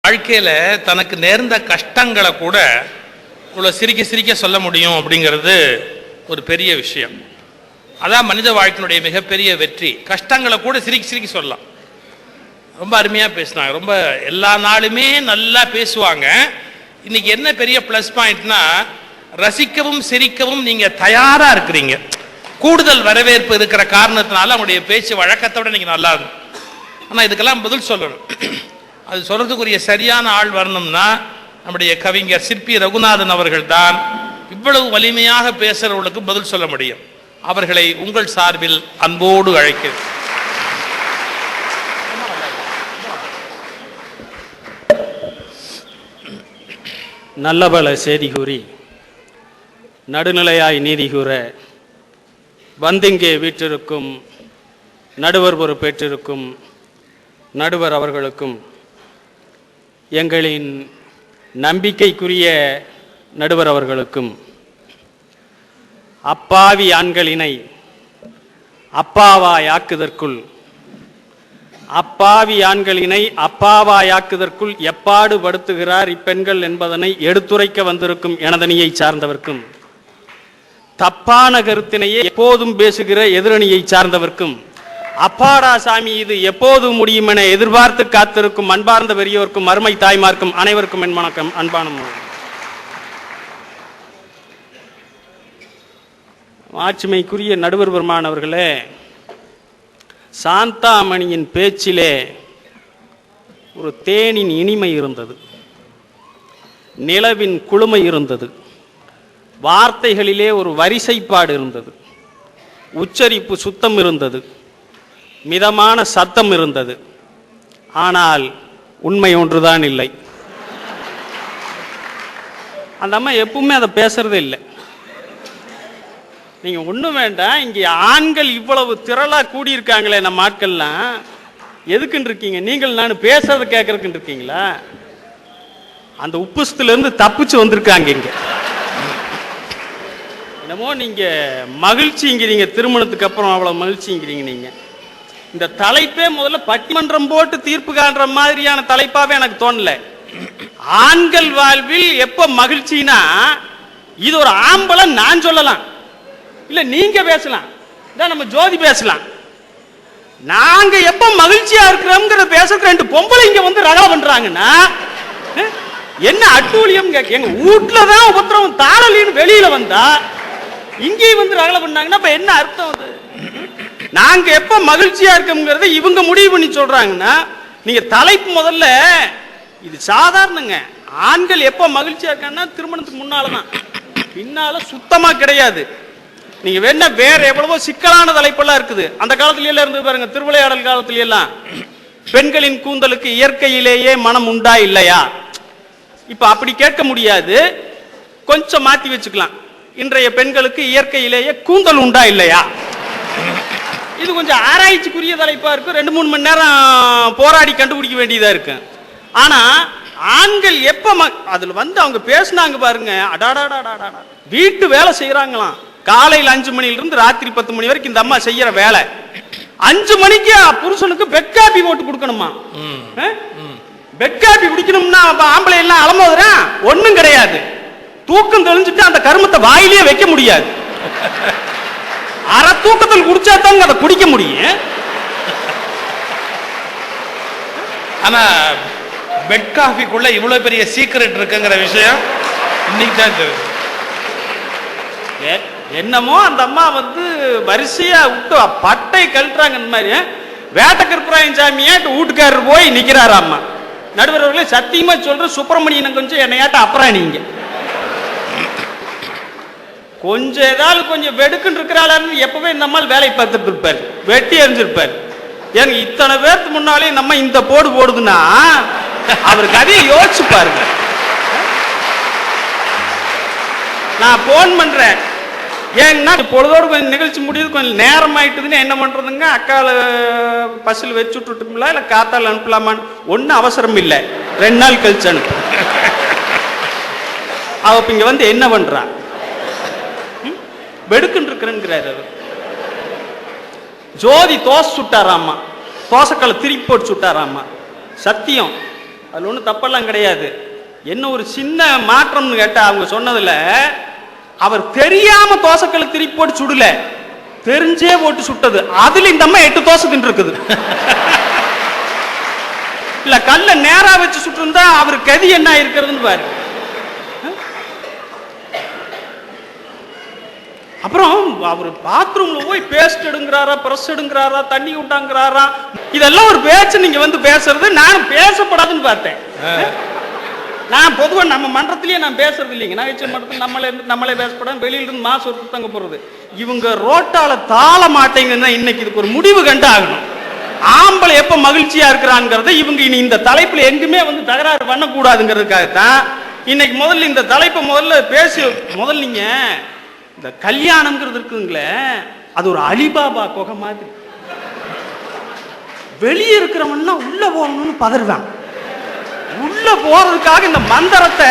வாழ்க்கையில் தனக்கு நேர்ந்த கஷ்டங்களை கூட இவ்வளோ சிரிக்க சிரிக்க சொல்ல முடியும் அப்படிங்கிறது ஒரு பெரிய விஷயம். அதான் மனித வாழ்க்கையினுடைய மிகப்பெரிய வெற்றி. கஷ்டங்களை கூட சிரிக்க சிரிக்க சொல்லலாம். ரொம்ப அருமையாக பேசினாங்க. ரொம்ப எல்லா நாளுமே நல்லா பேசுவாங்க. இன்னைக்கு என்ன பெரிய ப்ளஸ் பாயிண்ட்னா, ரசிக்கவும் சிரிக்கவும் நீங்கள் தயாராக இருக்கிறீங்க. கூடுதல் வரவேற்பு இருக்கிற காரணத்தினால அவங்களுடைய பேச்சு வழக்கத்தை விட இன்னைக்கு நல்லா இருக்கும். ஆனால் இதுக்கெல்லாம் பதில் சொல்லணும். அது சொல்றதுக்குரிய சரியான ஆள் வரணும்னா நம்முடைய கவிஞர் சிற்பி ரகுநாதன் அவர்கள் தான் இவ்வளவு வலிமையாக பேசுறவர்களுக்கு பதில் சொல்ல முடியும். அவர்களை உங்கள் சார்பில் அன்போடு அழைக்கிறேன். நல்லபல செய்தி கூறி நடுநிலையாய் நீதி கூற வந்திங்கே வீற்றிருக்கும் நடுவர் பொறுப்பேற்றிருக்கும் நடுவர் அவர்களுக்கும், எங்களின் நம்பிக்கைக்குரிய நடுவர் அவர்களுக்கும், அப்பாவி ஆண்களினை அப்பாவாயாக்குதற்குள் அப்பாவி ஆண்களினை அப்பாவாயாக்குதற்குள் எப்பாடு படுத்துகிறார் இப்பெண்கள் என்பதனை எடுத்துரைக்க வந்திருக்கும் எனதணியை சார்ந்தவர்க்கும், தப்பான கருத்தினையே எப்போதும் பேசுகிற எதிரணியை சார்ந்தவர்க்கும், அப்பாடா சாமி இது எப்போது முடியும் என எதிர்பார்த்து காத்திருக்கும் அன்பார்ந்த பெரியோருக்கும் அருமை தாய்மார்க்கும் அனைவருக்கும் என் வணக்கம். அன்பான ஆட்சிமைக்குரிய நடுவர் பெருமானவர்களே, சாந்தாமணியின் பேச்சிலே ஒரு தேனின் இனிமை இருந்தது, நிலவின் குளுமை இருந்தது, வார்த்தைகளிலே ஒரு வரிசைப்பாடு இருந்தது, உச்சரிப்பு சுத்தம் இருந்தது, மிதமான சத்தம் இருந்தது. ஆனால் உண்மை ஒன்றுதான் இல்லை. அந்த அம்மா எப்பவுமே அதை பேசுறதே இல்லை. நீங்க ஒன்றும் வேண்டாம், இங்கே ஆண்கள் இவ்வளவு திரளா கூடியிருக்காங்களே நம்ம ஆட்கள்லாம் எதுக்குன்னு இருக்கீங்க? நீங்கள் நான் பேசுறதை கேட்கறதுக்குன்னு இருக்கீங்களா? அந்த உப்புசத்துல இருந்து தப்பிச்சு வந்திருக்காங்க. இங்க என்னமோ நீங்க மகிழ்ச்சிங்கிறீங்க, திருமணத்துக்கு அப்புறம் அவ்வளவு மகிழ்ச்சிங்கிறீங்க. நீங்க இந்த தலைப்பே முதல்ல பட்டிமன்றம் போட்டு தீர்ப்பு காண்ற மாதிரியான தலைப்பாவே எனக்கு தோணல. ஆண்கள் வாழ்வில் எப்ப மகிழ்ச்சினா, இது ஒரு ஆம்பளை நான் சொல்லலாம், இல்ல நீங்க பேசலாம், நம்ம ஜோதி பேசலாம். நாங்க எப்ப மகிழ்ச்சியா இருக்கிறோம் பேசுறதுக்கு ரெண்டு பொம்பளை இங்க வந்து ரகலை பண்றாங்கன்னா என்ன அட்டூழியம்? எங்க வீட்டுலதான் உபத்திரம் தாளலின்னு வெளியில வந்தா இங்கேயும் வந்து ரகலை பண்ணாங்கன்னா அப்ப என்ன அர்த்தம்? அது நாங்க எப்ப மகிழ்ச்சியா இருக்கோம்ங்கிறத இவங்க முடிவு பண்ணி சொல்றாங்கன்னா, நீங்க தலைப்பு முதல்ல இது சாதாரணங்க. ஆண்கள் எப்ப மகிழ்ச்சியா இருக்காங்கன்னா திருமணத்துக்கு முன்னாலதான், பின்னால சுத்தமா கிடையாது. நீங்க வேணா வேற எவ்வளவோ சிக்கலான தலைப்பெல்லாம் இருக்குது. அந்த காலத்துல எல்லாம் இருந்து பாருங்க, திருவிளையாடல் காலத்துல எல்லாம் பெண்களின் கூந்தலுக்கு இயற்கையிலேயே மனம் உண்டா இல்லையா? இப்ப அப்படி கேட்க முடியாது, கொஞ்சம் மாத்தி வச்சுக்கலாம். இன்றைய பெண்களுக்கு இயற்கையிலேயே கூந்தல் உண்டா இல்லையா? இது கொஞ்சம் ஆராய்ச்சிக்குரிய தலைப்பா இருக்கும். 2-3 மணி நேரம் போராடி கண்டுபிடிக்க வேண்டியதா இருக்கு. ஆனா ஆண்கள் எப்ப அதுல வந்து அவங்க பேசினாங்க பாருங்க, அடாடாடாடாடா, வீட்டு வேலை செய்யறாங்களாம். காலையில் 5 மணில இருந்து ராத்திரி 10 மணி வரைக்கும் இந்த அம்மா செய்யற வேலை. 5 மணிக்கு புருஷனுக்கு பெட் காபி போட்டு கொடுக்கணுமா? பெட் காபி குடிக்கணும்னா ஆம்பளை எல்லாம் அலமோதுறான் ஒண்ணும் கிடையாது. தூக்கம் தெளிஞ்சுட்டு அந்த கருமத்தை வாயிலேயே வைக்க முடியாது. அரை தூக்கத்தில் குடிச்சாதான் அதை குடிக்க முடியும். ஆனா பெட் காஃபிக்குள்ள இவ்வளவு பெரிய சீக்ரெட் இருக்குங்கிற விஷயம் இன்னைக்கு தான் தெரியும். என்னமோ அந்த அம்மா வந்து வரிசையா விட்டு பட்டை கழட்டுறாங்க. இந்த மாதிரி வேட்டக்கருப்புராயன் சாமியாட்டு வீட்டுக்காரர் போய் நிக்கிறாரு அம்மா. நடுவர்களே சத்தியமா சொல்ற, சுப்பிரமணியன் கொஞ்சம் என்னையாட்ட அப்புறம் நீங்க கொஞ்சம் ஏதாவது கொஞ்சம் வெடுக்குன்னு இருக்கிறாள் எப்பவே இந்த அம்மா வேலை பார்த்துட்டு இருப்பாரு, வெட்டி எறிஞ்சிருப்பாரு. ஏங்க இத்தனை பேருக்கு முன்னாலே நம்ம இந்த போடு போடுதுன்னா அவருக்கு அதையே யோசிச்சு பாருங்க. நான் போன் பண்றேன், ஏன்னா பொழுதோடு கொஞ்சம் நிகழ்ச்சி முடியுது, கொஞ்சம் நேரம் ஆயிட்டுதுன்னு என்ன பண்றதுங்க, அக்கால பஸ்ஸில் வச்சு விட்டுட்டுங்களா இல்லை காத்தால் அனுப்பலாமான்னு? ஒன்றும் அவசரம் இல்லை, 2 நாள் கழிச்சு அனுப்பு. அவ இங்க வந்து என்ன பண்றான்? வெடுக்குன்னு இருக்கிறேங்கிறாரு. ஜோதி தோசை சுட்டாராமா, தோசைக்கல்லை திருப்பி போட்டு சுட்டாராமா. சத்தியம் அதுல ஒன்றும் தப்பெல்லாம் கிடையாது. என்ன ஒரு சின்ன மாற்றம்னு கேட்டா, அவங்க சொன்னதுல அவர் தெரியாம தோசைக்கல்ல திருப்பி போட்டு சுடல, தெரிஞ்சே போட்டு சுட்டது. அதுல இந்த அம்மா 8 தோசை தின்னு இருக்குது. இல்ல கல்ல நேரா வச்சு சுட்டிருந்தா அவர் கதி என்ன இருக்கிறதுன்னு பாரு. அப்புறம் அவர் பாத்ரூம்ல போய் பேஸ்ட் எடுங்கிறாரா, பிரஷ் எடுங்கிறாரா, தண்ணி விட்டாங்கிறாரா, இதெல்லாம் ஒரு பேச்சு. நீங்க வந்து பேசுறது நான் பேசப்படாதுன்னு பார்த்தேன். நான் பொதுவா நம்ம மன்றத்திலேயே நான் பேசுறது இல்லைங்க. நகைச்சுவை மன்றத்தில் நம்மளே பேசப்படாது, வெளியில இருந்து மாசு ஒரு தங்க போறது. இவங்க ரோட்டால தாள மாட்டேங்கன்னா இன்னைக்கு இதுக்கு ஒரு முடிவு கண்டு ஆகணும். ஆம்பளை எப்ப மகிழ்ச்சியா இருக்கிறாங்கிறத இவங்க இனி இந்த தலைப்புல எங்குமே வந்து தகராறு பண்ணக்கூடாதுங்கிறதுக்காகத்தான் இன்னைக்கு முதல்ல இந்த தலைப்பை பேசி நீங்க இந்த கல்யாணம்ங்கிறது இருக்குங்களே, அது ஒரு அலிபாபா குகை மாதிரி. வெளியே இருக்கிறவன்னா உள்ள போகணும்னு பதறுவான். உள்ள போறதுக்காக இந்த மந்திரத்தை,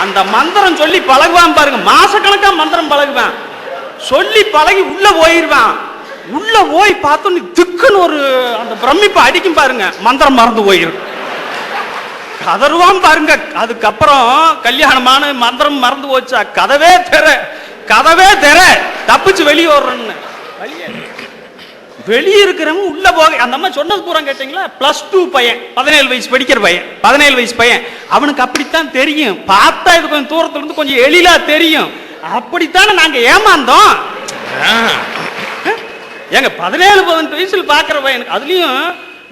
அந்த மந்திரம் சொல்லி பழகுவான் பாருங்க. மாசக்கணக்கா மந்திரம் பழகுவான், சொல்லி பழகி உள்ள போயிருவான். உள்ள போய் பார்த்தோம் திக்குன்னு ஒரு அந்த பிரமிப்பை அடிக்கும் பாருங்க, மந்திரம் மறந்து போயிரும். கதறுவான் பாருங்க. அதுக்கப்புறம் கல்யாணமான மந்திரம் மறந்து போச்சா, கதவே தெர தப்பிச்சு வெளியே ஓடுறன்னு. வெளியே இருக்கிறவங்க உள்ள போக, அந்த அம்மா சொன்னது பூரா கேட்டீங்களா, +2 பையன், 17 வயசு படிக்கிற பையன், 17 வயசு பையன். அவனுக்கு அப்படித்தான் தெரியும். பார்த்தா இது கொஞ்சம் தூரத்துல இருந்து கொஞ்சம் எளிலா தெரியும். அப்படித்தானே நாங்க ஏமாந்தோம். ஏங்க 17-18 வயசுல பாக்குற பையனுக்கு, அதுலயும்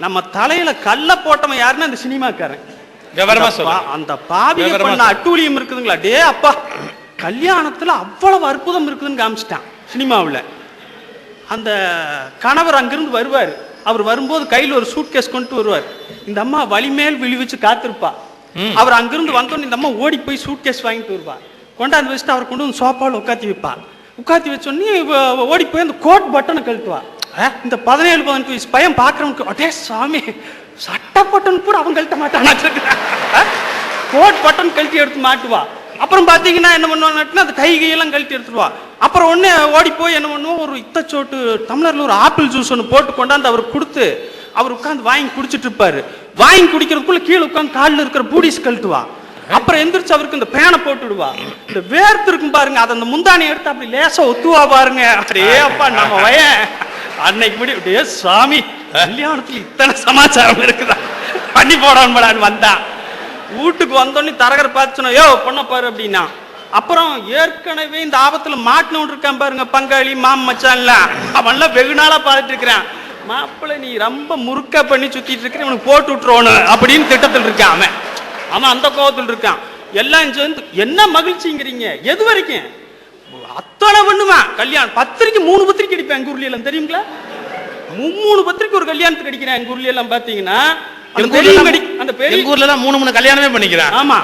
நம்ம தலையில கல்ல போட்டவன் யாருன்னா அந்த சினிமாக்காரன். அந்த பாவிய பண்ண அட்டூழியம் இருக்குதுங்களா, டே அப்பா, கல்யாணத்துல அவ்வளவு அற்புதம் இருக்குதுன்னு காமிச்சிட்டான் சினிமாவில். அந்த கணவர் அங்கிருந்து வருவார். அவர் வரும்போது கையில் ஒரு சூட்கேஸ் கொண்டு வருவார். இந்த அம்மா வலிமேல் விழிவச்சு காத்திருப்பா. அவர் அங்கிருந்து வந்தோன்னு இந்த அம்மா ஓடி போய் சூட்கேஸ் வாங்கிட்டு வருவா. கொண்டாந்து வச்சுட்டு அவர் கொண்டு வந்து சோப்பாவில் உட்காத்தி வைப்பா. உட்காத்தி வச்சோடனே ஓடி போய் அந்த கோட் பட்டனை கழட்டுவா. இந்த 17-18 வயசு பையன் பார்க்குறவனுக்கு, அடே சாமி, சட்ட பட்டன் கூட அவன் கழட்ட மாட்டான், கோட் பட்டன் கழட்டி எடுத்து மாட்டுவா. அப்புறம் பாத்தீங்கன்னா என்ன பண்ணுவாங்கன்னா அந்த கையெல்லாம் கழட்டி எடுத்துருவா. அப்புறம் ஒண்ணு ஓடி போய் என்ன பண்ணுவோம், ஒரு இத்தச்சோட்டு டம்ளர்ல ஒரு ஆப்பிள் ஜூஸ் ஒன்று போட்டு கொண்டாந்து அவருக்கு கொடுத்து அவர் உட்காந்து வாங்கி குடிச்சிட்டு இருப்பாரு. வாங்கி குடிக்கிறதுக்குள்ள கீழே உட்காந்து காலில் இருக்கிற பூடிஸ் கழட்டுவா. அப்புறம் எந்திரிச்சு அவருக்கு இந்த பேனை போட்டு விடுவா. இந்த வேர்த்து இருக்கும் பாருங்க, அதை அந்த முந்தானி எடுத்து அப்படி லேசா ஒத்துவா பாருங்க. அப்படியே அப்பா நம்ம வயன் அன்னைக்கு முடி, அப்படியே சாமி கல்யாணத்துல இத்தனை சமாச்சாரம் இருக்குதா, பண்ணி போடான்னு வந்தான். வீட்டுக்கு வந்தோடனே தரகரை பார்த்து, யோ பொண்ண பாரு அப்படின்னா. அப்புறம் ஏற்கனவே இந்த ஆபத்துல மாட்டினவன் இருக்கான் பாருங்க, பங்காளி மச்சான்லாம், அவன்லாம் வெகு நாளா பார்த்துட்டு இருக்கிறான். மாப்பிள்ளை நீ ரொம்ப முறுக்கா பண்ணி சுத்திட்டு இருக்கிற, இவனுக்கு போட்டு விட்டுருவோன்னு அப்படின்னு திட்டத்தில் இருக்கான் அவன். அவன் அந்த கோபத்தில் இருக்கான். எல்லாம் சேர்ந்து என்ன மகிழ்ச்சிங்கிறீங்க, எது வரைக்கும் அத்தனை பண்ணுவான். கல்யாணம் பத்திரிக்கை 3 பத்திரிக்கை அடிப்பேன் எங்க ஊர்ல எல்லாம், தெரியுங்களா? 3 பத்திரிக்கை ஒரு கல்யாணத்துக்கு அடிக்கிறேன் எங்க ஊர்ல எல்லாம். பாத்தீங்கன்னா அந்த பெரிய ஊர்ல எல்லாம் 3 கல்யாணமே பண்ணிக்கிறேன். ஆமா,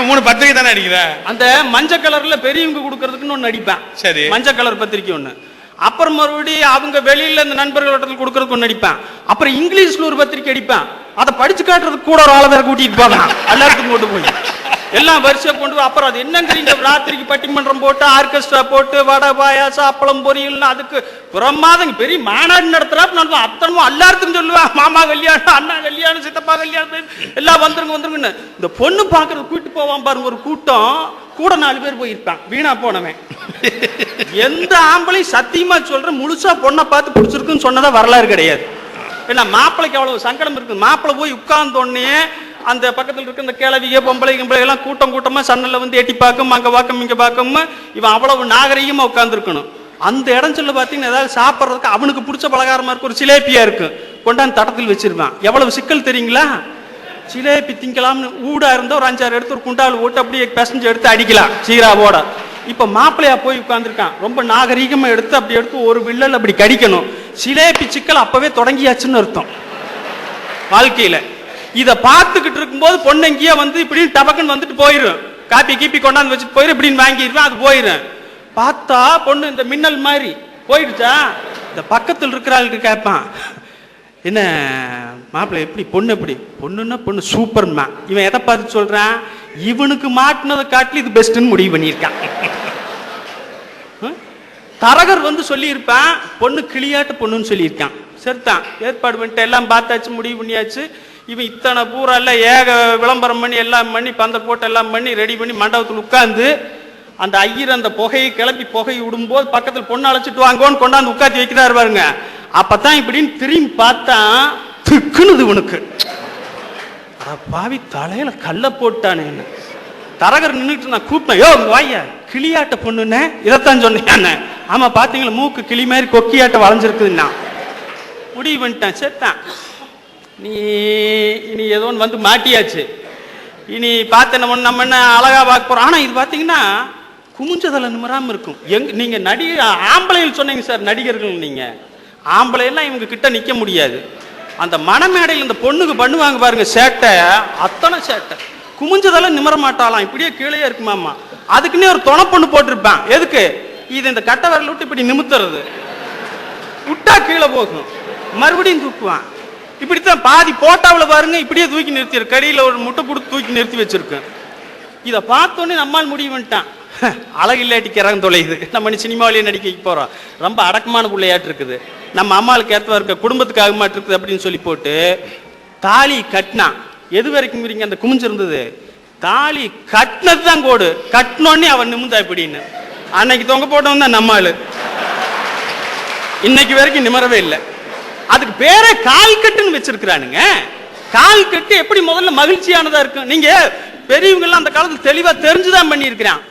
3 பத்திரிக்கை தானே அடிக்கிறேன். அந்த மஞ்சள் கலர்ல பெரியவங்க கொடுக்கறதுக்குன்னு ஒண்ணு அடிப்பேன். சரி, மஞ்சள் கலர் பத்திரிக்கை ஒண்ணு. அப்புறம் மறுபடியும் அவங்க வெளியில இந்த நண்பர்கள் கொடுக்கறதுக்கு ஒண்ணு அடிப்பேன். அப்புறம் இங்கிலீஷ்ல ஒரு பத்திரிக்கை அடிப்பேன். அதை படிச்சு காட்டுறதுக்கு கூட ஒரு ஆளை வேற கூட்டிட்டு போவேன். எல்லாருக்கும் கொண்டு போய் எல்லாம் வரிசையா கொண்டு போய், அப்புறம் அது என்னங்கிறீங்க, ராத்திரிக்கு பட்டிமன்றம் போட்டு ஆர்கெஸ்ட்ரா போட்டு வடை பாயாசம் அப்பளம் பொரியல்னு அதுக்கு பிரமாதங்க பெரிய மாநாடு நடத்துறா. அத்தனமும் எல்லாருக்கும் சொல்லுவேன், மாமா கல்யாணம், அண்ணா கல்யாணம், சித்தப்பா கல்யாணம், எல்லாம் வந்துருங்கன்னு. இந்த பொண்ணு பாக்குறது கூட்டிட்டு போவான் பாருங்க, ஒரு கூட்டம் கூட 4 பேர் போயிருப்பான், வீணா போனவன். எந்த ஆம்பளையும் சத்தியமா சொல்ற முழுசா பொண்ணை பார்த்து பிடிச்சிருக்குன்னு சொன்னதா வரலாறு கிடையாது. ஏன்னா மாப்பிள்ளைக்கு அவ்வளவு சங்கடம் இருக்கு. மாப்பிள்ளை போய் உட்கார்ந்தோடனே அந்த பக்கத்தில் இருக்க இந்த கிழவிய பொம்பளை எல்லாம் கூட்டமா சன்னல்ல வந்து எட்டி பார்க்கும், அங்க பார்க்கும் இங்க பார்க்கும். இவன் அவ்வளவு நாகரீகமா உட்கார்ந்துருக்கணும். அந்த இடத்துல பாத்தீங்கன்னா ஏதாவது சாப்பிட்றதுக்கு அவனுக்கு பிடிச்ச பலகாரமா இருக்கு, ஒரு சிலேபியா இருக்கு, கொண்டாந்து தட்டத்தில் வச்சிருவான். எவ்வளவு சிக்கல் தெரியுங்களா? சிலேபி திங்கலாம்னு ஊடா இருந்தா ஒரு 5-6 எடுத்து ஒரு குண்டால் ஓட்டு அப்படியே பிசைஞ்சு எடுத்து அடிக்கலாம் சீராவோட. இப்ப மாப்பிள்ளையா போய் உட்கார்ந்துருக்கான், ரொம்ப நாகரீகமா எடுத்து அப்படி எடுத்து ஒரு வில்லல் அப்படி கடிக்கணும். சிலேபி சிக்கல் அப்பவே தொடங்கியாச்சுன்னு அர்த்தம் வாழ்க்கையில. இதை பார்த்துக்கிட்டு இருக்கும்போது பொண்ணங்கியா வந்து இப்படி டபக்குன்னு வந்துட்டு போயிடும், காப்பி கீப்பி கொண்டாந்து வச்சுட்டு போயிடும், இப்படின்னு வாங்கிடுவேன், அது போயிடும். பார்த்தா பொண்ணு இந்த மின்னல் மாதிரி போயிடுச்சா, இந்த பக்கத்தில் இருக்கிறாளுக்கு கேட்பான், என்ன மாப்பிள்ளை எப்படி பொண்ணு, எப்படி பொண்ணுன்னா பொண்ணு சூப்பர்மா. இவன் எதை பார்த்து சொல்றான், இவனுக்கு மாட்டினதை காட்டில் இது பெஸ்ட்னு முடிவு பண்ணியிருக்கான். தரகர் வந்து சொல்லியிருப்பான் பொண்ணு கிளியாட்ட பொண்ணுன்னு சொல்லியிருக்கான். சரிதான், ஏற்பாடு பண்ணிட்டு எல்லாம் பார்த்தாச்சு, முடிவு பண்ணியாச்சு. இவன் இத்தனை பூரா எல்லாம் ஏக விளம்பரம் பண்ணி எல்லாம் பண்ணி பந்தல் போட்டு எல்லாம் பண்ணி ரெடி பண்ணி மண்டபத்தில் உட்கார்ந்து அந்த ஐயர் அந்த புகையை கிளப்பி புகையை விடும்போது பக்கத்தில் பொண்ணு அழைச்சிட்டு வாங்கன்னு கொண்டாந்து உட்காந்து வைக்கிறாரு பாருங்க. அப்பதான் இப்படின்னு திரும்பி பார்த்தா திக்குனுது உனக்கு. பாவி தலையில கல்ல போட்டானே. தரகர் நின்றுட்டு நான் கூப்பிட்டேன், யோ வாயா கிளியாட்ட பொண்ணுன்னு இதைத்தான் சொன்னேன். ஆமா பாத்தீங்களா மூக்கு கிளி மாதிரி கொக்கியாட்ட வளைஞ்சிருக்குதுன்னா முடிவு பண்ணிட்டேன். சரிதான், நீ இனி ஏதோ ஒன்று வந்து மாட்டியாச்சு. இனி பார்த்து நம்ம என்ன அழகா பார்க்க போறோம். ஆனா இது பாத்தீங்கன்னா குமிஞ்சதில் நிமிராம இருக்கும். நீங்க நடிகர் ஆம்பளைகள் சொன்னீங்க சார், நடிகர்கள் நீங்க ஆம்பளையெல்லாம் இவங்க கிட்ட நிக்க முடியாது. அந்த மணமேடையில் இந்த பொண்ணுக்கு பண்ணுவாங்க பாருங்க சேட்டை, அத்தனை சேட்டை. குமிஞ்சதெல்லாம் நிமிர மாட்டாலாம், இப்படியே கீழே இருக்குமாமா. அதுக்குன்னே ஒரு துணை பொண்ணு போட்டிருப்பான். எதுக்கு? இது இந்த கட்டை விரல் விட்டு இப்படி நிமித்துறது, விட்டா கீழே போகும், மறுபடியும் தூக்குவான். இப்படித்தான் பாதி போட்டாவில் பாருங்க, இப்படியே தூக்கி நிறுத்திரு, கடியில் ஒரு முட்டை கொடுத்து தூக்கி நிறுத்தி வச்சிருக்கேன். இதை பார்த்தோன்னே நம்மால் முடிவு பண்ணிட்டான், அழகு இல்லாட்டி கிறங்க தொலையுது, நம்ம சினிமாவிலேயே நடிக்க போறோம், ரொம்ப அடக்கமான பிள்ளையாட்டு இருக்குது, நம்ம அம்மாளுக்கு ஏற்றவா இருக்க, குடும்பத்துக்காக மாட்டு இருக்குது அப்படின்னு சொல்லி போட்டு தாலி கட்டினா. எது வரைக்கும் அந்த குமிஞ்சிருந்தது? தாலி கட்டினது தான் கோடு. கட்டினோடனே அவன் நிமிந்தா இப்படின்னு. அன்னைக்கு தொங்க போட்டவன் தான் நம்மாளு, இன்னைக்கு வரைக்கும் நிமரவே இல்லை. அதுக்கு பேரே கால் கட்டுன்னு வச்சிருக்கிறானுங்க. கால் கட்டு எப்படி முதல்ல மகிழ்ச்சியானதா இருக்கும். நீங்க பெரியவங்க எல்லாம் அந்த காலத்துல தெளிவா தெரிஞ்சுதான் பண்ணி இருக்கிறான்.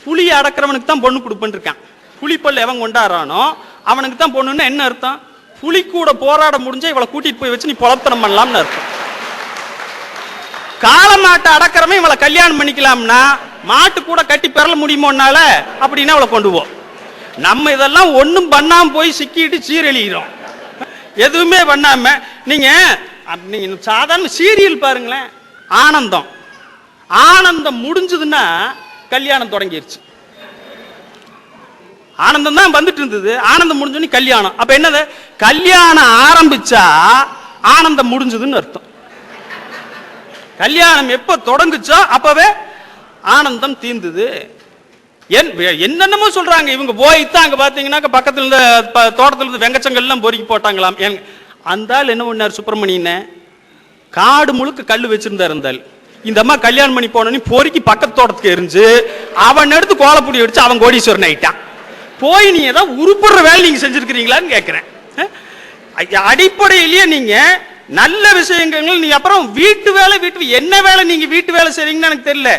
புலியை அடக்கிறவனுக்கு தான் பொண்ணு கொடுப்பேன் இருக்கான். புலிப்பல் எவன் கொண்டாடுறானோ அவனுக்கு தான் பொண்ணுன்னு என்ன அர்த்தம்? புலி கூட போராட முடிஞ்சா இவளை கூட்டிட்டு போய் வச்சு நீ பொழத்தனம் பண்ணலாம்னு அர்த்தம். காளமாட்டை அடக்கிறவன் இவளை கல்யாணம் பண்ணிக்கலாம்னா மாட்டு கூட கட்டி பெறல முடியுமோனால அப்படின்னா அவளை கொண்டு போ. நம்ம இதெல்லாம் ஒன்றும் பண்ணாம போய் சிக்கிட்டு சீரழிகிறோம். எதுவுமே பண்ணாம நீங்க சாதாரண சீரியல் பாருங்களேன், ஆனந்தம். ஆனந்தம் முடிஞ்சதுன்னா கல்யாணம் தொடங்கிருச்சு. ஆனந்தம் தான் வந்துட்டு இருந்தது, ஆனந்தம் முடிஞ்சோன்னு கல்யாணம். அப்ப என்னது? கல்யாணம் ஆரம்பிச்சா ஆனந்தம் முடிஞ்சதுன்னு அர்த்தம். கல்யாணம் எப்ப தொடங்குச்சோ அப்பவே ஆனந்தம் தீர்ந்தது. என்னென்னமோ சொல்றாங்க இவங்க. போய்தான் அங்க பாத்தீங்கன்னா பக்கத்துல இருந்த தோட்டத்துல இருந்து வெங்கச்சங்கள் எல்லாம் பொறுக்கி போட்டாங்களாம். அந்த ஆள் என்ன பண்ணார்? சுப்பிரமணியன காடு முழுக்க கல்லு வச்சிருந்தார். இருந்தால் இந்த அம்மா கல்யாணம் பண்ணி போனோன்னு பொறுக்கி பக்கத்து தோட்டத்துக்கு எரிஞ்சு அவன் எடுத்து கோலப்பொடி அடிச்சு அவன் கோடீஸ்வரன் ஆயிட்டான். போய் நீ ஏதாவது உருப்படுற வேலை நீங்க செஞ்சிருக்கிறீங்களான்னு கேட்கிறேன். அடிப்படையிலேயே நீங்க நல்ல விஷயங்கள். நீங்க அப்புறம் வீட்டு வேலை என்ன வேலை நீங்க வீட்டு வேலை செய்றீங்கன்னு எனக்கு தெரியல.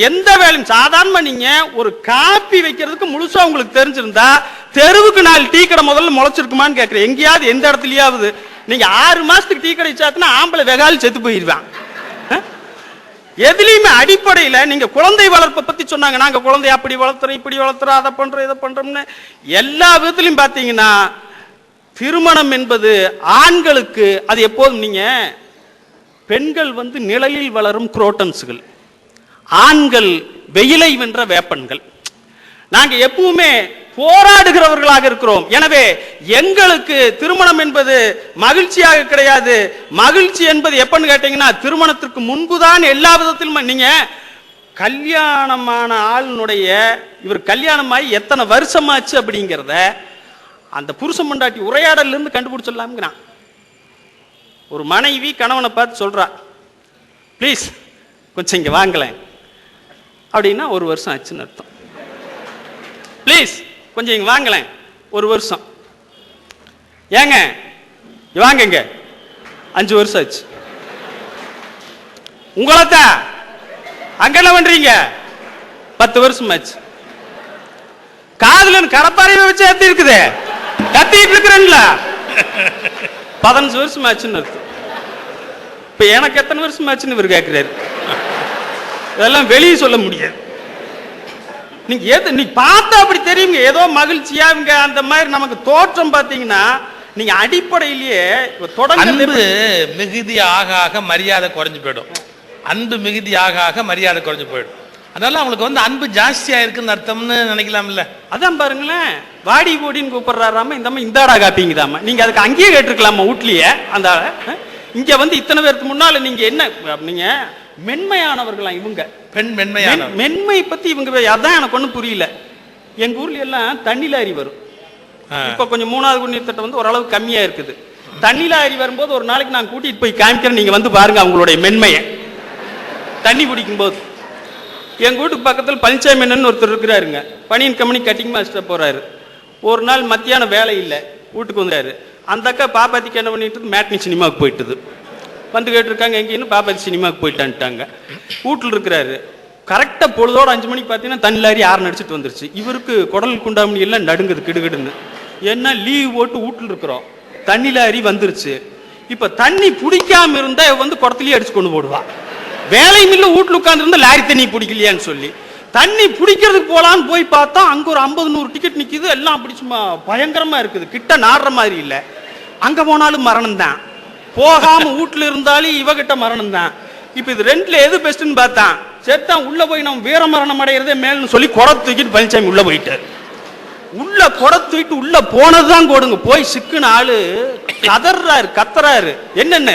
எந்த வேலையும் சாதாரணமா நீங்க ஒரு காப்பி வைக்கிறதுக்கு முழுசா உங்களுக்கு தெரிஞ்சிருந்தா தெருவுக்கு 4 டீ கடை முதல்ல முளைச்சிருக்குமான்னு கேட்கிறேன். எங்கேயாவது எந்த இடத்துலயாவது நீங்க 6 மாசத்துக்கு டீ கடை சாத்தினா ஆம்பளை வெகாலி செத்து போயிருவான். எதுலையுமே அடிப்படையில நீங்க குழந்தை வளர்ப்பை பத்தி சொன்னாங்க. நாங்க குழந்தை அப்படி வளர்த்துறோம், இப்படி வளர்த்துறோம், அதை பண்றோம், இதை பண்றோம்னு எல்லா விதத்திலையும் பாத்தீங்கன்னா திருமணம் என்பது ஆண்களுக்கு அது எப்போதும் நீங்க பெண்கள் நிழலில் வளரும் குரோட்டன்ஸ்கள், ஆண்கள் வெயிலை வென்ற வேப்பன்கள். நாங்க எப்பவுமே போராடுகிறவர்களாக இருக்கிறோம். எனவே எங்களுக்கு திருமணம் என்பது மகிழ்ச்சியாக கிடையாது. மகிழ்ச்சி என்பது எப்பன்னு கேட்டீங்கன்னா திருமணத்திற்கு முன்புதான் எல்லா விதத்திலும். நீங்க கல்யாணமான ஆளுடைய இவர் கல்யாணமாகி எத்தனை வருஷமாச்சு அப்படிங்கிறத அந்த புருஷன் பொண்டாட்டி உரையாடல இருந்து கண்டுபிடிச்சிடலாம்ங்கிறான். ஒரு மனைவி கணவனை பார்த்து சொல்றா, ப்ளீஸ் கொஞ்சம் இங்க வாங்கல அப்படின்னா 1 வருஷம் ஆச்சுன்னு அர்த்தம். ப்ளீஸ் கொஞ்சம் இங்க வாங்கல 1 வருஷம். ஏங்க வாங்க இங்க 5 வருஷம் ஆச்சு. உங்களைத்தான் அங்க என்ன பண்றீங்க? 10 வருஷம் ஆச்சு. காதுல கடப்பாறையை வச்சு ஏத்தி இருக்குது, கத்திட்டு இருக்கிறேன்ல 15 வருஷம் ஆச்சுன்னு அர்த்தம். இப்ப எனக்கு எத்தனை வருஷம் ஆச்சுன்னு இவர் கேட்கிறாரு. இதெல்லாம் வெளியே சொல்ல முடியாது. நீங்க நீ பார்த்தா அப்படி தெரியுங்க, ஏதோ மகிழ்ச்சியா இவங்க அந்த மாதிரி நமக்கு தோற்றம் பார்த்தீங்கன்னா நீங்க அடிப்படையிலேயே அன்பு மிகுதி ஆக ஆக மரியாதை குறைஞ்சு போயிடும். அன்பு மிகுதி ஆக ஆக மரியாதை குறைஞ்சு போயிடும். அதனால அவங்களுக்கு அன்பு ஜாஸ்தியா இருக்குன்னு அர்த்தம்னு நினைக்கலாம்ல. அதான் பாருங்களேன், வாடி போடின்னு கூப்பிடுறாராம இந்தாடா காப்பீங்கதாம. நீங்க அதுக்கு அங்கேயே கேட்டிருக்கலாமா வீட்லயே? அந்த இங்க இத்தனை பேருக்கு முன்னால நீங்க என்ன நீங்க மென்மையானவர்களா இவங்க? பெண் மென்மையான மென்மை பத்தி இவங்க அதான் எனக்கு ஒன்றும் புரியல. எங்க ஊர்ல எல்லாம் தண்ணி லாரி வரும். இப்ப கொஞ்சம் 3வது குடிநீர் திட்டம் ஓரளவு கம்மியா இருக்குது. தண்ணியில ஏறி வரும்போது ஒரு நாளைக்கு நான் கூட்டிட்டு போய் காமிக்கிறேன், நீங்க வந்து பாருங்க அவங்களுடைய மென்மையை. தண்ணி குடிக்கும் போது எங்க வீட்டுக்கு பக்கத்தில் பழனிசாமி அண்ணன் ஒருத்தர் இருக்கிறாருங்க, பனியன் கம்பெனி கட்டிங் மாஸ்டர் போறாரு. ஒரு நாள் மத்தியானம் வேலை இல்லை, வீட்டுக்கு வந்தாரு. அந்த அக்கா பாப்பாத்திக்கு என்ன பண்ணிட்டு மேட்னி சினிமாவுக்கு போயிட்டுது. வந்து கேட்டிருக்காங்க எங்கேன்னு, பாப்பாத்தி சினிமாவுக்கு போயிட்டான்ட்டாங்க. வீட்டில் இருக்கிறாரு. கரெக்டாக பொழுதோட 5 மணிக்கு பார்த்தீங்கன்னா தண்ணி லாரி 6 நடிச்சிட்டு வந்துருச்சு. இவருக்கு குடல் குண்டாமணி எல்லாம் நடுங்குது கிடுகிடுன்னு. ஏன்னா லீவ் போட்டு வீட்டில் இருக்கிறோம், தண்ணி லாரி வந்துருச்சு. இப்போ தண்ணி பிடிக்காம இருந்தா வந்து குடத்துலயே அடிச்சு கொண்டு போடுவா. வேலையும் இல்லை, வீட்டில் உட்காந்துருந்தா லாரி தண்ணி பிடிக்கலையான்னு சொல்லி தண்ணி பிடிக்கிறதுக்கு போலான்னு போய் பார்த்தா அங்க ஒரு 50-100 டிக்கெட் நிக்குது. எல்லாம் அப்படி சும்மா பயங்கரமா இருக்குது, கிட்ட நாடுற மாதிரி இல்லை. அங்க போனாலும் மரணம் தான், போகாம வீட்டுல இருந்தாலும் இவகிட்ட மரணம் தான். இப்ப இது ரெண்டுல எது பெஸ்ட்னு பார்த்தான். சரிதான், உள்ள போய் நம்ம வீர மரணம் அடைகிறதே மேல்னு சொல்லி குடை தூக்கிட்டு பழனிசாமி உள்ள போயிட்டாரு. உள்ள குடை தூக்கிட்டு உள்ள போனதுதான் கொடுங்க, போய் சிக்குன்னு ஆளு கதறாரு கத்துறாரு. என்னென்ன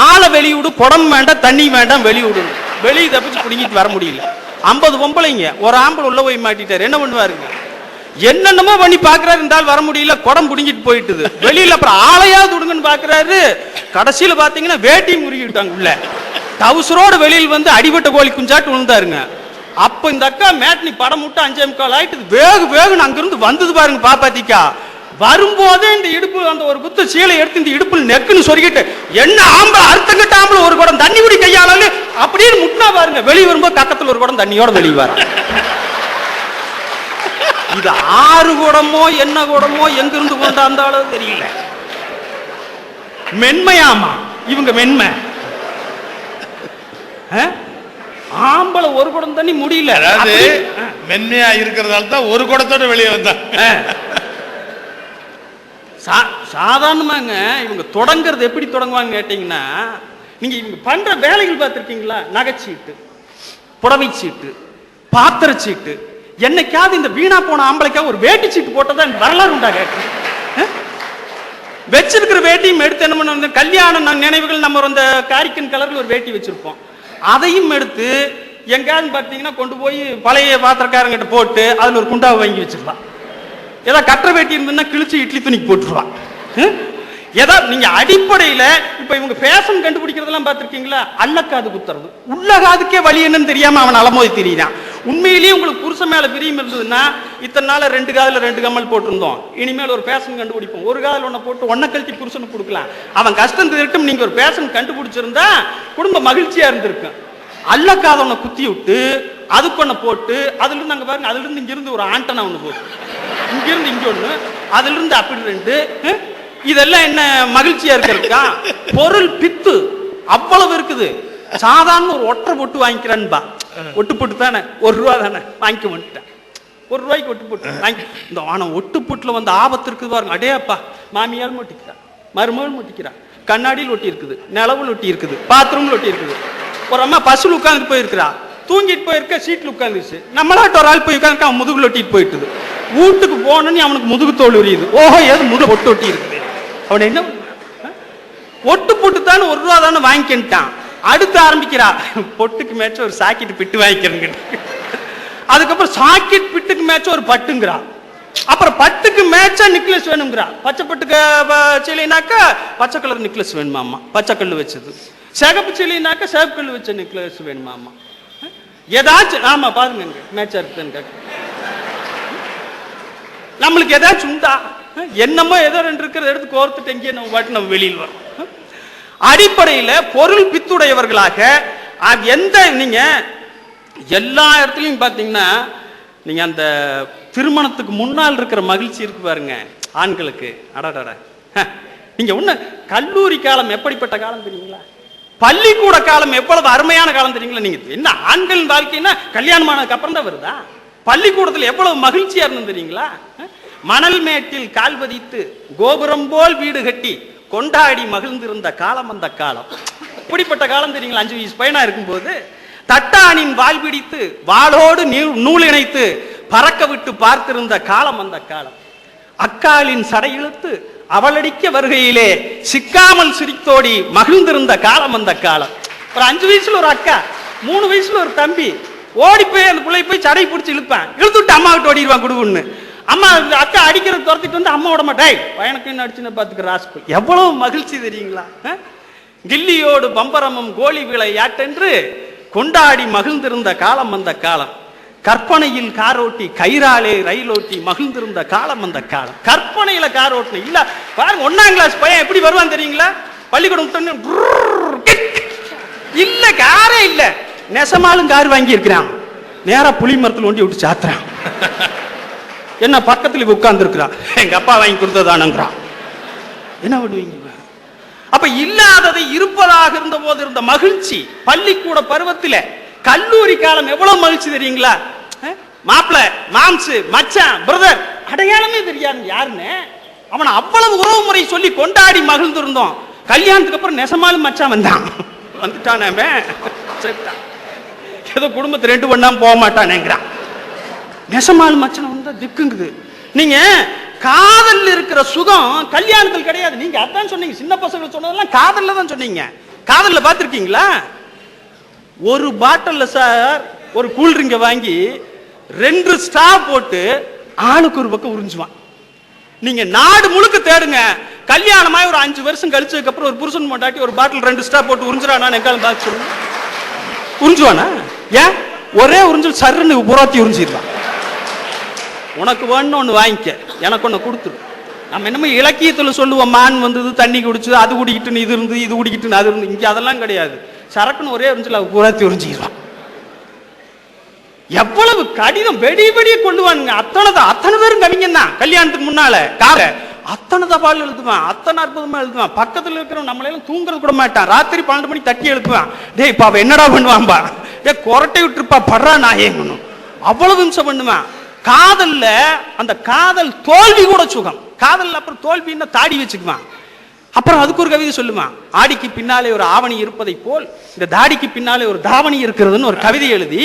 ஆளை வெளிவிடு, குடம் வேண்டாம் தண்ணி வேண்டாம், வெளிவிடு. வெளியே தப்பிச்சு பிடிங்கிட்டு வர முடியல. 50 பொம்பளைங்க, ஒரு ஆம்பளை உள்ள போய் மாட்டிட்டாரு. என்ன பண்ணுவாருங்க, என்னென்னமோ பண்ணி பாக்குறாரு, இருந்தாலும் வர முடியல, குடம் புடுங்கிட்டு போயிட்டுது வெளியில. அப்புறம் ஆளையாவது விடுங்கன்னு பாக்குறாரு. கடைசியில பாத்தீங்கன்னா வேட்டி முறுகிட்டாங்க உள்ள. டவுசரோட வெளியில் வந்து அடிபட்ட கோழி குஞ்சாட்டு விழுந்தாருங்க. அப்ப இந்த அக்கா மேட்னி படம் விட்டு 5:45 ஆயிட்டு வேகு வேகுன்னு அங்கிருந்து வந்தது பாருங்க பாப்பாத்திக்கா. வரும்போதே இந்த இடுப்பு அந்த ஒரு குத்து சீலை எடுத்து இந்த இடுப்புல நெக்குன்னு சொருகிட்டு, என்ன ஆம்பளை அர்த்தங்கட்ட ஆம்பளை ஒரு குடம் தண்ணி குடி கையாளு அப்படின்னு முட்டினா பாருங்க. வெளியே வரும்போது பக்கத்துல ஒரு குடம் தண்ணியோட வெளியே வர. இது 6 குடமோ என்ன குடமோ எங்கிருந்து கொண்டாந்தாலும் தெரியல. மென்மையாமா இவங்க மென்மை. ஆம்பளை ஒரு குடம் தண்ணி முடியல. அதாவது மென்மையா இருக்கிறதால தான் ஒரு குடத்தோட வெளியே வந்தா. சாதாரணமாங்க இவங்க தொடங்குறது எப்படி தொடங்குவாங்க கேட்டீங்கன்னா, நீங்க இவங்க பண்ற வேலைகள் பார்த்திருக்கீங்களா? நகைச்சீட்டு, புடவை சீட்டு, பாத்திர சீட்டு. என்னைக்காவது இந்த வீணா போன ஆம்பளைக்காக ஒரு வேட்டி சீட்டு போட்டதான் வரலாறு உண்டா கேட்டு வச்சிருக்கிற வேட்டியும் எடுத்து என்ன பண்ண, கல்யாண நினைவுகள் நம்ம அந்த காரிக்கன் கலர்ல ஒரு வேட்டி வச்சிருப்போம், அதையும் எடுத்து எங்காவது பார்த்தீங்கன்னா கொண்டு போய் பழைய பாத்திரக்காரங்கிட்ட போட்டு அதுல ஒரு குண்டாவை வாங்கி வச்சிருக்கலாம். ஏதாவது கற்ற வேட்டி இருந்ததுன்னா கிழிச்சு இட்லி துணிக்கு போட்டுருவான். ஏதாவது நீங்க அடிப்படையில இப்ப இவங்க ஃபேஷன் கண்டுபிடிக்கிறதெல்லாம் பார்த்திருக்கீங்களா? அல்லக்காது குத்துறது, உள்ள காதுக்கே வழி என்னன்னு தெரியாம அவன் அலமோதி தெரியுறான். உண்மையிலேயே உங்களுக்கு புருஷன் மேல பிரியம் இருந்ததுன்னா இத்தனை நாள் 2 காதுல 2 கம்மல் போட்டிருந்தோம், இனிமேல் ஒரு ஃபேஷன் கண்டுபிடிப்போம், ஒரு காதுல ஒன்ன போட்டு ஒன்ன கழிச்சு புருஷனுக்கு கொடுக்கலாம். அவன் கஷ்டம் திருட்டும் நீங்க ஒரு ஃபேஷன் கண்டுபிடிச்சிருந்தா குடும்ப மகிழ்ச்சியா இருந்திருக்கும். அல்லக்காத ஒன்ன குத்தி விட்டு அதுக்கு ஒன்ன போட்டு அதுல இருந்து அங்க பாருங்க, அதுல இருந்து இங்க இருந்து ஒரு ஆண்டனா ஒண்ணு போட்டு இங்க இருந்து இங்க ஒண்ணு, அதுல இருந்து அப்படி 2. இதெல்லாம் என்ன மகிழ்ச்சியா இருக்கிறதுக்கா? பொருள் பித்து அவ்வளவு இருக்குது. சாதாரண ஒரு ஒற்றை பொட்டு வாங்கிக்கிறான்பா, ஒட்டு பொட்டு தானே, 1 ரூபா தானே, வாங்கிக்க வந்துட்டேன். 1 ரூபாய்க்கு ஒட்டு பொட்டு வாங்கி. இந்த ஆனா ஒட்டு பொட்டுல வந்து ஆபத்து இருக்குது பாருங்க. அடே அப்பா, மாமியால் ஒட்டிக்கிறா, மருமகள் ஒட்டிக்கிறா, கண்ணாடியில் ஒட்டி இருக்குது, நிலவில் ஒட்டி இருக்குது, பாத்ரூம்ல ஒட்டி இருக்குது. ஒரு அம்மா பஸ்ஸில் உட்கார்ந்து போயிருக்கிறா, தூங்கிட்டு போயிருக்க சீட்ல உட்காந்துச்சு. நம்மளாட்ட ஒரு ஆள் போய் உட்காந்து அவன் முதுகுல ஒட்டிட்டு போயிட்டுது. வீட்டுக்கு போனோன்னு அவனுக்கு முதுகு தோல் உரியுது. ஓஹோ, ஏது முதுகு ஒட்டு ஒட்டி இருக்குது. அவன் என்ன ஒட்டு போட்டு தானே 1 ரூபா தானே வாங்கிக்கிட்டான். அடுத்து ஆரம்பிக்கிறா, பொட்டுக்கு மேட்ச ஒரு சாக்கெட் பிட்டு வாங்கிக்கிறேங்க. அதுக்கப்புறம் சாக்கெட் பிட்டுக்கு மேட்ச ஒரு பட்டுங்கிறா. அப்புறம் பட்டுக்கு மேட்சா நெக்லஸ் வேணுங்கிறா. பச்சை பட்டுக்கு சீலைனாக்கா பச்சை கலர் நெக்லஸ் வேணுமாமா, பச்சை கல்லு வச்சது. சிகப்பு சீலைனாக்கா சிகப்பு கல்லு வச்ச நெக்லஸ் வேணுமாமா. ஏதாச்சும் ஆமா பாருங்க மேட்சா இருக்குன்னு கேட்க. நம்மளுக்கு ஏதாச்சும் உண்டா? என்னமோ ஏதோ 2 இருக்கிறத எடுத்து கோர்த்துட்டு எங்கேயே நம்ம பாட்டு நம்ம வெளியில் வரோம். அடிப்படையில பொருள் பித்துடையவர்களாக எந்த நீங்க எல்லா இடத்துலையும் பார்த்தீங்கன்னா, நீங்க அந்த திருமணத்துக்கு முன்னால் இருக்கிற மகிழ்ச்சி இருக்கு பாருங்க ஆண்களுக்கு. அடடட, நீங்க ஒண்ணு கல்லூரி காலம் எப்படிப்பட்ட காலம் தெரியுங்களா? பள்ளிக்கூட காலம் எவ்வளவு அருமையான காலம் தெரியுங்களா? நீங்க என்ன ஆண்கள் வாழ்க்கைன்னா கல்யாணம் ஆனதுக்கு அப்புறம் தான் வருதா? பள்ளிக்கூடத்தில் எவ்வளவு மகிழ்ச்சியா இருந்தது தெரியுங்களா? மணல் மேட்டில் கால் பதித்து கோபுரம் போல் வீடு கட்டி கொண்டாடி மகிழ்ந்திருந்த காலம் அந்த காலம். இப்படிப்பட்ட காலம் தெரியுங்களா? 5 வயசு பையனா இருக்கும்போது தட்டானின் வால் பிடித்து வாளோடு நூல் இணைத்து பறக்க விட்டு பார்த்திருந்த காலம் அந்த காலம். அக்காலின் சடை இழுத்து அவளடிக்க வருகையிலே சிக்காமல் சிரித்தோடி மகிழ்ந்திருந்த காலம் அந்த காலம். ஒரு 5 வயசுல ஒரு அக்கா, 3 வயசுல ஒரு தம்பி ஓடி போய் அந்த பிள்ளை போய் சடை பிடிச்சி இழுப்பான், இழுத்துட்டு அம்மா விட்டு ஓடிடுவான் குடுகுன்னு. அம்மா அக்கா அடிக்கிறது துரத்திட்டு வந்து அம்மா விட மாட்டேன் பையனுக்கு என்ன அடிச்சுன்னு பாத்துக்க ராஸ்கல். எவ்வளவு மகிழ்ச்சி தெரியுங்களா? கில்லியோடு பம்பரமும் கோழி விளையாட்டென்று கொண்டாடி மகிழ்ந்திருந்த காலம் அந்த காலம். கற்பனையில் காரோட்டி கயிறாலே ரயிலோட்டி மகிழ்ந்திருந்த காலம் அந்த காலம். கற்பனையில காரோட்டி இல்ல பாருங்க, 1ஆம் கிளாஸ் பையன் எப்படி வருவான் தெரியுங்களா? பள்ளிக்கூடம் இல்ல காரே இல்ல, நெசமாலும் கார் வாங்கி இருக்கிறான். நேரா புளி மரத்தில் ஒண்டி விட்டு சாத்துறான். என்ன பக்கத்துல உட்கார்ந்து இருக்கிறான், எங்க அப்பா வாங்கி கொடுத்ததானுங்கிறான். என்ன விடுவீங்க? அப்ப இல்லாததை இருப்பதாக இருந்த போது இருந்த மகிழ்ச்சி பள்ளிக்கூட பருவத்தில், கல்லூரி காலம் எவ்வளவு மகிழ்ச்சி தெரியுங்களா? மாப்பிள்ள, மாம்சு, மச்சான், பிரதர் அடையாளமே தெரியாது யாருன்னு. அவனை அவ்வளவு உறவு முறை சொல்லி கொண்டாடி மகிழ்ந்திருந்தோம். கல்யாணத்துக்கு அப்புறம் நெசமாலும் மச்சான் வந்துட்டானே, ஏதோ குடும்பத்தை 2 பண்ணாம போக மாட்டானேங்கிறான். நெசமாலும் மச்சான் வந்தா திக்குங்குது. நீங்க காதல் இருக்கிற சுகம் கல்யாணத்தில் கிடையாது. நீங்க அதான் சொன்னீங்க, சின்ன பசங்க சொன்னதெல்லாம் காதல்ல தான் சொன்னீங்க. காதல்ல பாத்திருக்கீங்களா? ஒரு பாட்டில்ல சார் ஒரு கூல்ட்ரிங்க வாங்கி 2 ஸ்ட்ரா போட்டு ஆளுக்கு ஒரு பக்கம் உறிஞ்சுவான். நீங்க நாடு முழுக்க தேடுங்க, கல்யாணமாய் ஒரு 5 வருஷம் கழிச்சதுக்கு அப்புறம் ஒரு புருஷன் பொண்டாட்டி ஒரு பாட்டில் 2 ஸ்ட்ரா போட்டு உறிஞ்சுறானா? எங்காலும் பார்த்து சொல்லுங்க, உறிஞ்சுவானா? ஏன்? ஒரே உறிஞ்சல் சருன்னு புறாத்தி உறிஞ்சிடுவான். உனக்கு வேணும்னு ஒன்று வாங்கிக்க, எனக்கு ஒன்று கொடுத்துரு. நம்ம என்னமோ இலக்கியத்தில் சொல்லுவோம், மான் வந்தது தண்ணி குடிச்சு அது குடிக்கிட்டுன்னு இது இருந்து, இது குடிக்கிட்டுன்னு அது இருந்து. இங்கே அதெல்லாம் கிடையாது. சரக்குன்னு ஒரே உறிஞ்சல் அவ புறாத்தி உறிஞ்சிடுவான். எவ்வளவு கடிதம் வெடி வெடிய கொள்ளுவானுங்க. அத்தனை பேரும் கவிஞன் தான். கல்யாணத்துக்கு முன்னால அத்தனை தபால் எழுதுவான், அத்தனை அற்புதமா எழுதுவான். பக்கத்துல இருக்கிற நம்மளையெல்லாம் தூங்குறது கூட மாட்டான். ராத்திரி 12 மணிக்கு தட்டி எழுதுவான். டேய் இப்ப அவ என்னடா பண்ணுவான்பா, டே கொரட்டை விட்டுருப்பா, படுறா நாயங்கணும். அவ்வளவு நிமிஷம் பண்ணுவான். காதல்ல அந்த காதல் தோல்வி கூட சுகம். காதல் அப்புறம் தோல்வின்னா தாடி வச்சுக்குவான். அப்புறம் அதுக்கு ஒரு கவிதை சொல்லுவான், ஆடிக்கு பின்னாலே ஒரு ஆவணி இருப்பதை போல் இந்த தாடிக்கு பின்னாலே ஒரு தாவணி இருக்கிறதுன்னு ஒரு கவிதை எழுதி